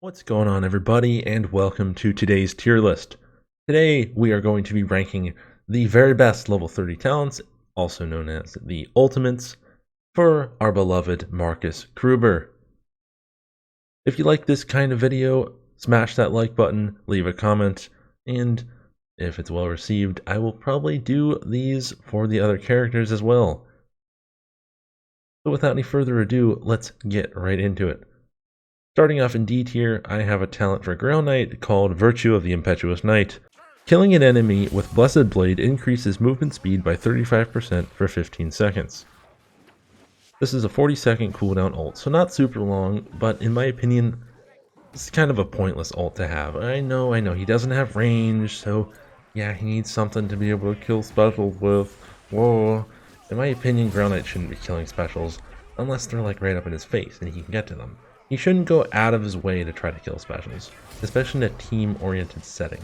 What's going on, everybody, and welcome to today's tier list. Today we are going to be ranking the very best level 30 talents, also known as the ultimates, for our beloved Markus Kruber. If you like this kind of video, smash that like button, leave a comment, and if it's well received, I will probably do these for the other characters as well. So without any further ado, let's get right into it. Starting off in D tier, I have a talent for Grail Knight called Virtue of the Impetuous Knight. Killing an enemy with Blessed Blade increases movement speed by 35% for 15 seconds. This is a 40-second cooldown ult, so not super long, but in my opinion, it's kind of a pointless ult to have. I know, he doesn't have range, so yeah, he needs something to be able to kill specials with. Whoa. In my opinion, Grail Knight shouldn't be killing specials, unless they're like right up in his face and he can get to them. He shouldn't go out of his way to try to kill specials, especially in a team-oriented setting.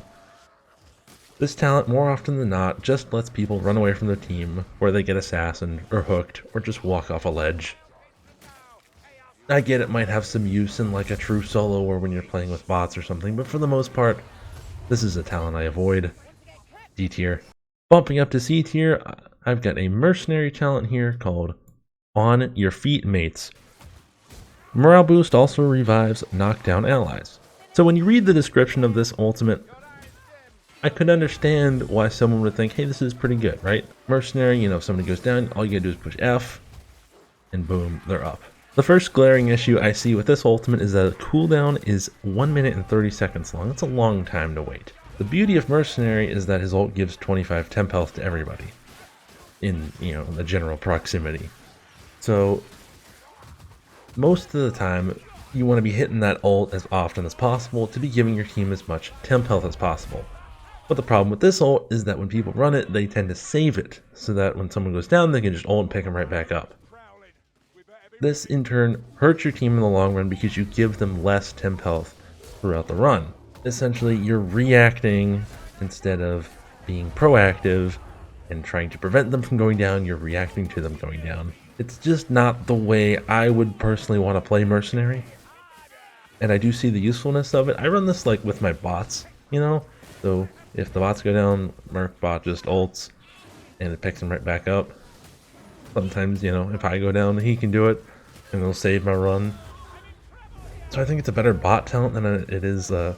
This talent, more often than not, just lets people run away from their team, where they get assassined, or hooked, or just walk off a ledge. I get it might have some use in like a true solo or when you're playing with bots or something, but for the most part, this is a talent I avoid. D tier. Bumping up to C tier, I've got a mercenary talent here called On Your Feet Mates. Morale boost also revives knockdown allies. So when you read the description of this ultimate, I could understand why someone would think, hey, this is pretty good, right? Mercenary, if somebody goes down, all you gotta do is push F, and boom, they're up. The first glaring issue I see with this ultimate is that the cooldown is 1 minute and 30 seconds long. That's a long time to wait. The beauty of Mercenary is that his ult gives 25 temp health to everybody in, the general proximity. So most of the time, you want to be hitting that ult as often as possible to be giving your team as much temp health as possible. But the problem with this ult is that when people run it, they tend to save it, so that when someone goes down, they can just ult and pick them right back up. This, in turn, hurts your team in the long run because you give them less temp health throughout the run. Essentially, you're reacting instead of being proactive and trying to prevent them from going down, you're reacting to them going down. It's just not the way I would personally want to play Mercenary. And I do see the usefulness of it. I run this like with my bots, So if the bots go down, Merc bot just ults and it picks them right back up. Sometimes, if I go down, he can do it and it'll save my run. So I think it's a better bot talent than it is a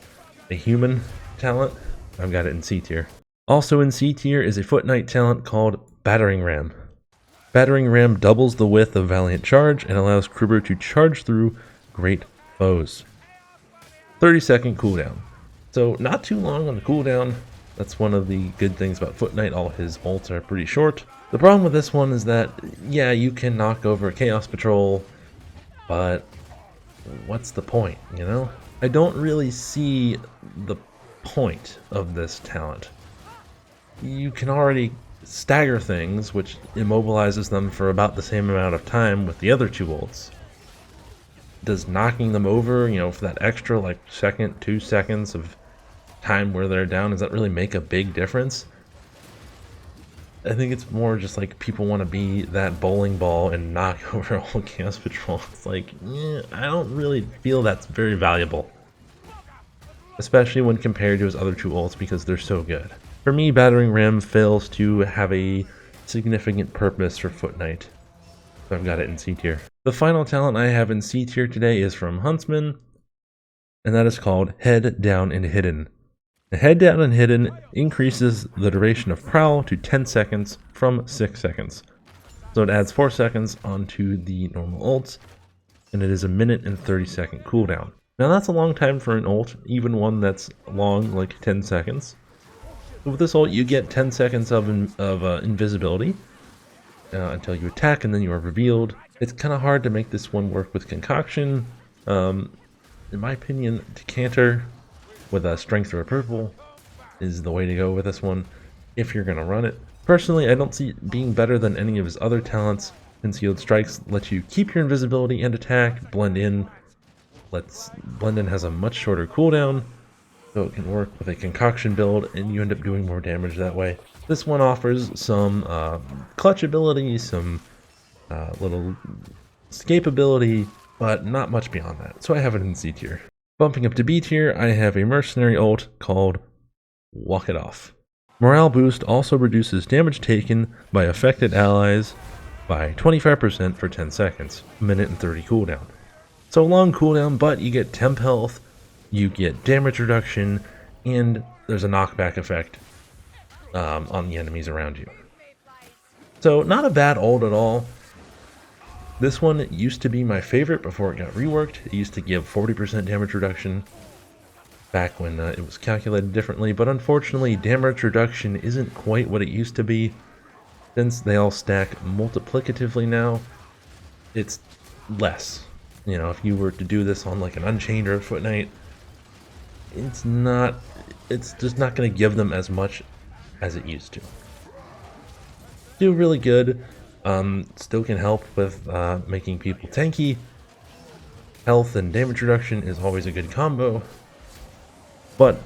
human talent. I've got it in C tier. Also in C tier is a Foot Knight talent called Battering Ram. Battering Ram doubles the width of Valiant Charge and allows Kruber to charge through great foes. 30-second cooldown. So not too long on the cooldown. That's one of the good things about Foot Knight. All his ults are pretty short. The problem with this one is that, yeah, you can knock over Chaos Patrol, but what's the point, I don't really see the point of this talent. You can already stagger things, which immobilizes them for about the same amount of time with the other two ults. Does knocking them over, for that extra second, 2 seconds of time where they're down, does that really make a big difference? I think it's more just like people want to be that bowling ball and knock over all Chaos Patrol. It's like, I don't really feel that's very valuable. Especially when compared to his other two ults because they're so good. For me, Battering Ram fails to have a significant purpose for Foot Knight. So I've got it in C tier. The final talent I have in C tier today is from Huntsman, and that is called Head Down and Hidden. The Head Down and Hidden increases the duration of Prowl to 10 seconds from 6 seconds. So it adds 4 seconds onto the normal ults, and it is a 1 minute and 30-second cooldown. Now that's a long time for an ult, even one that's long like 10 seconds. With this ult, you get 10 seconds of invisibility until you attack, and then you are revealed. It's kind of hard to make this one work with Concoction. In my opinion, Decanter with a Strength or a Purple is the way to go with this one if you're going to run it. Personally, I don't see it being better than any of his other talents. Concealed Strikes let you keep your invisibility and attack. Blend In has a much shorter cooldown, so it can work with a Concoction build, and you end up doing more damage that way. This one offers some clutch ability, some little escape ability, but not much beyond that, so I have it in C tier. Bumping up to B tier, I have a mercenary ult called Walk It Off. Morale boost also reduces damage taken by affected allies by 25% for 10 seconds, a minute and 30 cooldown. So long cooldown, but you get temp health, you get damage reduction, and there's a knockback effect on the enemies around you. So not a bad ult at all. This one used to be my favorite before it got reworked. It used to give 40% damage reduction back when it was calculated differently, but unfortunately damage reduction isn't quite what it used to be. Since they all stack multiplicatively now, it's less. You know, if you were to do this on like an Unchained or a Foot Knight, it's just not going to give them as much as it used to. Do really good. Still can help with making people tanky. Health and damage reduction is always a good combo, but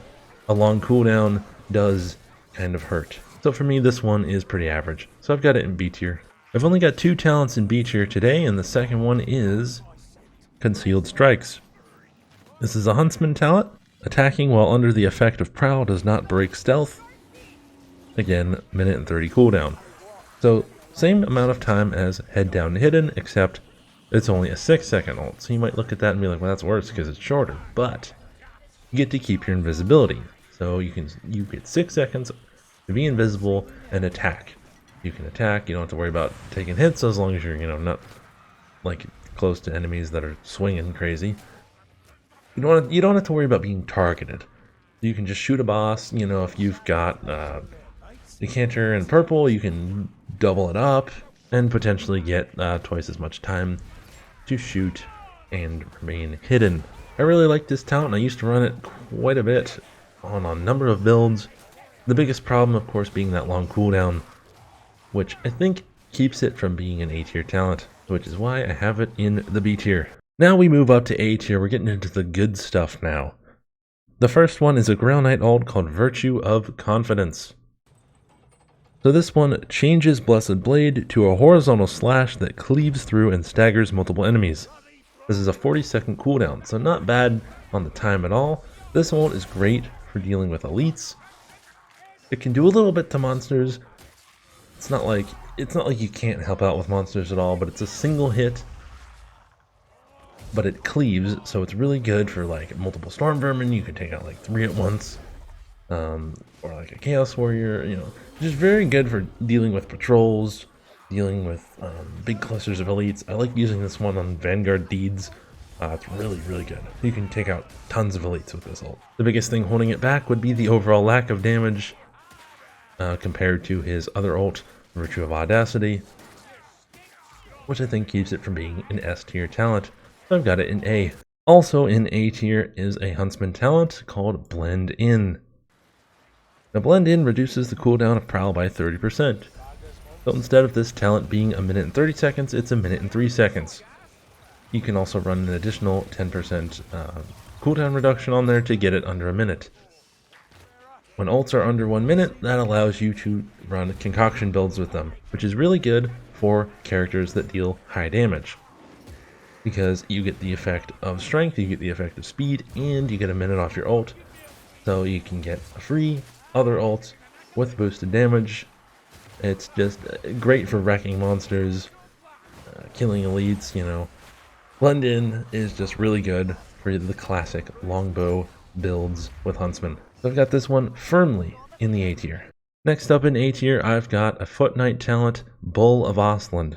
a long cooldown does kind of hurt. So for me, this one is pretty average. So I've got it in B tier. I've only got 2 talents in B tier today, and the second one is Concealed Strikes. This is a Huntsman talent. Attacking while under the effect of Prowl does not break stealth. Again, minute and 30 cooldown. So same amount of time as Head Down Hidden, except it's only a 6-second ult. So you might look at that and be like, well, that's worse because it's shorter. But you get to keep your invisibility. So you get 6 seconds to be invisible and attack. You can attack, you don't have to worry about taking hits as long as you're, not like close to enemies that are swinging crazy. You don't have to worry about being targeted. You can just shoot a boss. If you've got Decanter in purple, you can double it up and potentially get twice as much time to shoot and remain hidden. I really like this talent, and I used to run it quite a bit on a number of builds. The biggest problem, of course, being that long cooldown, which I think keeps it from being an A tier talent, which is why I have it in the B tier. Now we move up to A tier. We're getting into the good stuff now. The first one is a Grail Knight ult called Virtue of Confidence. So this one changes Blessed Blade to a horizontal slash that cleaves through and staggers multiple enemies. This is a 40-second cooldown, so not bad on the time at all. This ult is great for dealing with elites. It can do a little bit to monsters. It's not like you can't help out with monsters at all, but it's a single hit. But it cleaves, so it's really good for like multiple storm vermin. You can take out like 3 at once, or like a chaos warrior. Just very good for dealing with patrols, dealing with big clusters of elites. I like using this one on Vanguard Deeds. It's really, really good. You can take out tons of elites with this ult. The biggest thing holding it back would be the overall lack of damage compared to his other ult, Virtue of Audacity, which I think keeps it from being an S tier talent. So I've got it in A. Also in A tier is a Huntsman talent called Blend In. Now Blend In reduces the cooldown of Prowl by 30%. So instead of this talent being a minute and 30 seconds, it's a minute and 3 seconds. You can also run an additional 10% cooldown reduction on there to get it under a minute. When ults are under 1 minute, that allows you to run concoction builds with them, which is really good for characters that deal high damage. Because you get the effect of strength, you get the effect of speed, and you get a minute off your ult. So you can get a free other ult with boosted damage. It's just great for wrecking monsters, killing elites, Blend In is just really good for the classic longbow builds with Huntsman. So I've got this one firmly in the A tier. Next up in A tier, I've got a Foot Knight talent, Bull of Ostland.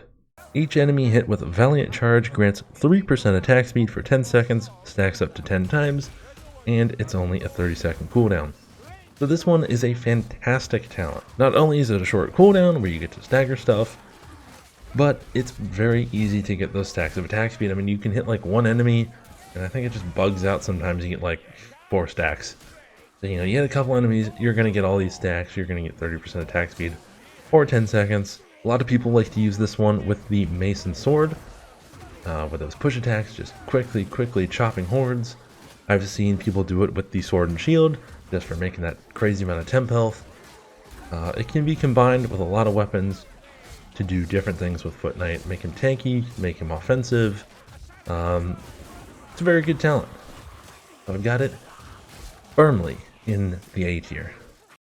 Each enemy hit with a Valiant Charge grants 3% attack speed for 10 seconds, stacks up to 10 times, and it's only a 30-second cooldown. So this one is a fantastic talent. Not only is it a short cooldown where you get to stagger stuff, but it's very easy to get those stacks of attack speed. I mean, you can hit like one enemy, and I think it just bugs out sometimes. You get like 4 stacks. So, you hit a couple enemies, you're going to get all these stacks, you're going to get 30% attack speed for 10 seconds. A lot of people like to use this one with the Mason Sword, with those push attacks, just quickly chopping hordes. I've seen people do it with the Sword and Shield, just for making that crazy amount of temp health. It can be combined with a lot of weapons to do different things with Foot Knight, make him tanky, make him offensive. It's a very good talent. So I've got it firmly in the A tier.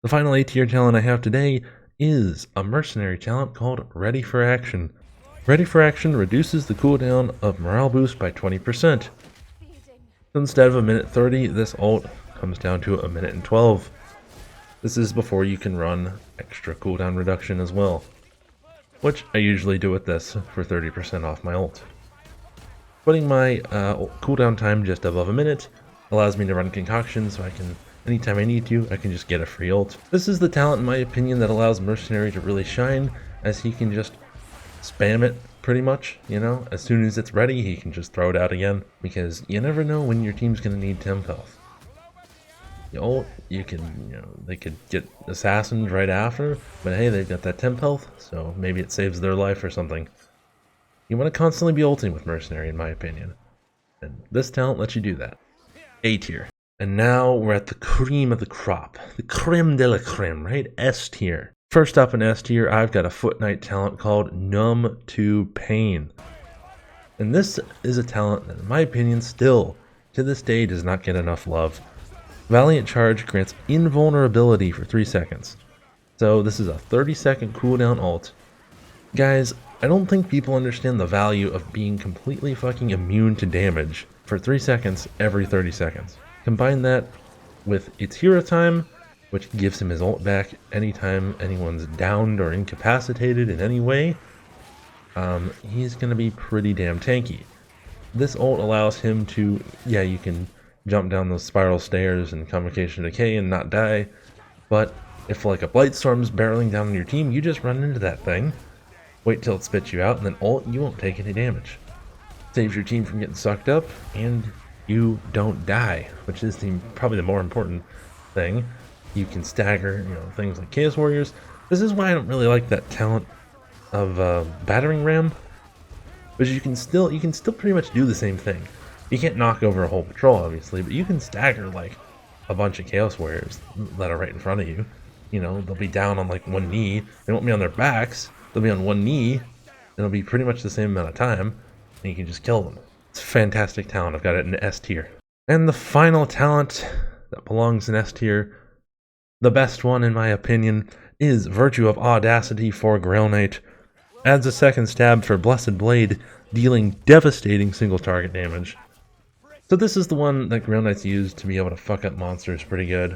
The final A tier talent I have today is a mercenary talent called Ready for Action. Ready for Action reduces the cooldown of morale boost by 20%. So instead of a minute 30, this ult comes down to a minute and 12. This is before you can run extra cooldown reduction as well, which I usually do with this for 30% off my ult. Putting my cooldown time just above a minute allows me to run concoction, so I can, anytime I need to, I can just get a free ult. This is the talent, in my opinion, that allows Mercenary to really shine, as he can just spam it pretty much, you know? As soon as it's ready, he can just throw it out again, because you never know when your team's going to need temp health. The ult, you can, you know, they could get assassins right after, but hey, they've got that temp health, so maybe it saves their life or something. You want to constantly be ulting with Mercenary, in my opinion, and this talent lets you do that. A tier. And now we're at the cream of the crop. The creme de la creme, right? S tier. First up in S tier, I've got a Foot Knight talent called Numb to Pain. And this is a talent that, in my opinion, still, to this day, does not get enough love. Valiant Charge grants invulnerability for 3 seconds. So this is a 30-second cooldown ult. Guys, I don't think people understand the value of being completely fucking immune to damage for 3 seconds every 30 seconds. Combine that with its hero time, which gives him his ult back anytime anyone's downed or incapacitated in any way. He's going to be pretty damn tanky. This ult allows him to, yeah, you can jump down those spiral stairs and Convocation Decay and not die, but if like a Blightstorm's barreling down on your team, you just run into that thing, wait till it spits you out, and then ult, you won't take any damage. Saves your team from getting sucked up, and you don't die, which is probably the more important thing. You can stagger, you know, things like Chaos Warriors. This is why I don't really like that talent of Battering Ram, because you can still pretty much do the same thing. You can't knock over a whole patrol, obviously, but you can stagger like a bunch of Chaos Warriors that are right in front of you. You know, they'll be down on like one knee. They won't be on their backs. They'll be on one knee. It'll be pretty much the same amount of time, and you can just kill them. It's a fantastic talent. I've got it in S tier. And the final talent that belongs in S tier, the best one in my opinion, is Virtue of Audacity for Grail Knight. Adds a second stab for Blessed Blade, dealing devastating single target damage. So this is the one that Grail Knights use to be able to fuck up monsters pretty good.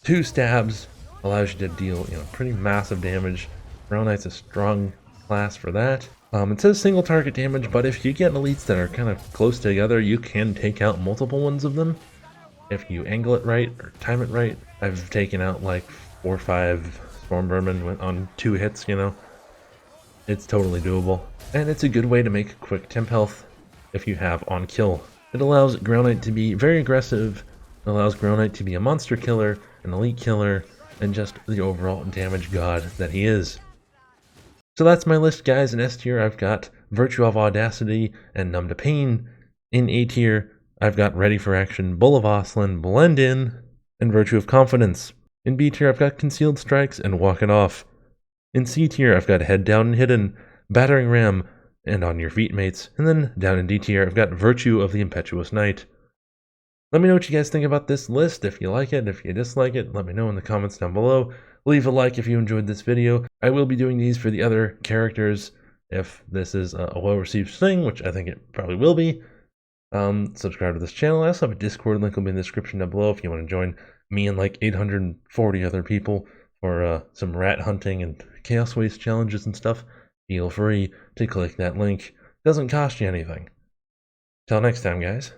2 stabs allows you to deal, you know, pretty massive damage. Grail Knight's a strong class for that. It says single target damage, but if you get elites that are kind of close together, you can take out multiple ones of them if you angle it right or time it right. I've taken out like 4 or 5 Storm Vermin on 2 hits, you know. It's totally doable, and it's a good way to make quick temp health if you have on kill. It allows Grail Knight to be very aggressive, it allows Grail Knight to be a monster killer, an elite killer, and just the overall damage god that he is. So that's my list, guys. In S tier, I've got Virtue of Audacity and Numb to Pain. In A tier, I've got Ready for Action, Bull of Oslan, Blend In, and Virtue of Confidence. In B tier, I've got Concealed Strikes and Walk It Off. In C tier, I've got Head Down and Hidden, Battering Ram, and On Your Feet Mates. And then down in D tier, I've got Virtue of the Impetuous Knight. Let me know what you guys think about this list. If you like it, if you dislike it, let me know in the comments down below. Leave a like if you enjoyed this video. I will be doing these for the other characters if this is a well-received thing, which I think it probably will be. Subscribe to this channel. I also have a Discord link will be in the description down below if you want to join me and like 840 other people for some rat hunting and chaos waste challenges and stuff. Feel free to click that link. Doesn't cost you anything. Till next time, guys.